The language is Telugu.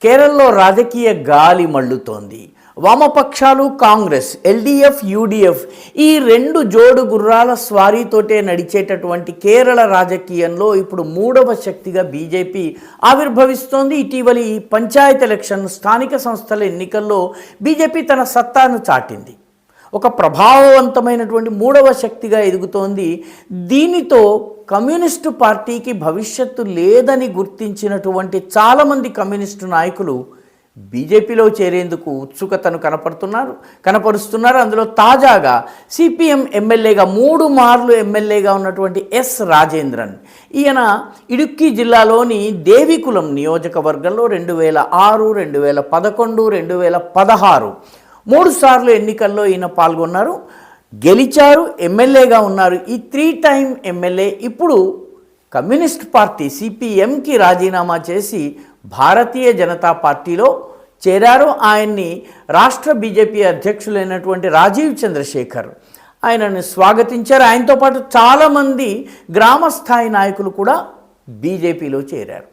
కేరళలో రాజకీయ గాలి మళ్ళుతోంది. వామపక్షాలు, కాంగ్రెస్, ఎల్డీఎఫ్, యూడీఎఫ్ ఈ రెండు జోడు గుర్రాల స్వారీతోటే నడిచేటటువంటి కేరళ రాజకీయంలో ఇప్పుడు మూడవ శక్తిగా బీజేపీ ఆవిర్భవిస్తోంది. ఇటీవలి పంచాయత్ ఎలక్షన్, స్థానిక సంస్థల ఎన్నికల్లో బీజేపీ తన సత్తాను చాటింది. ఒక ప్రభావవంతమైనటువంటి మూడవ శక్తిగా ఎదుగుతోంది. దీనితో కమ్యూనిస్టు పార్టీకి భవిష్యత్తు లేదని గుర్తించినటువంటి చాలామంది కమ్యూనిస్టు నాయకులు బీజేపీలో చేరేందుకు ఉత్సుకతను కనపరుస్తున్నారు. అందులో తాజాగా సిపిఎం ఎమ్మెల్యేగా 3 మార్లు ఎమ్మెల్యేగా ఉన్నటువంటి ఎస్ రాజేంద్రన్, ఈయన ఇడుక్కి జిల్లాలోని దేవికులం నియోజకవర్గంలో 2006, 2011, 2016 3 సార్లు ఎన్నికల్లో ఈయన పాల్గొన్నారు, గెలిచారు, ఎమ్మెల్యేగా ఉన్నారు. ఈ 3 టైమ్ ఎమ్మెల్యే ఇప్పుడు కమ్యూనిస్ట్ పార్టీ సిపిఎంకి రాజీనామా చేసి భారతీయ జనతా పార్టీలో చేరారు. ఆయన్ని రాష్ట్ర బీజేపీ అధ్యక్షులైనటువంటి రాజీవ్ చంద్రశేఖర్ ఆయనను స్వాగతించారు. ఆయనతో పాటు చాలామంది గ్రామ స్థాయి నాయకులు కూడా బీజేపీలో చేరారు.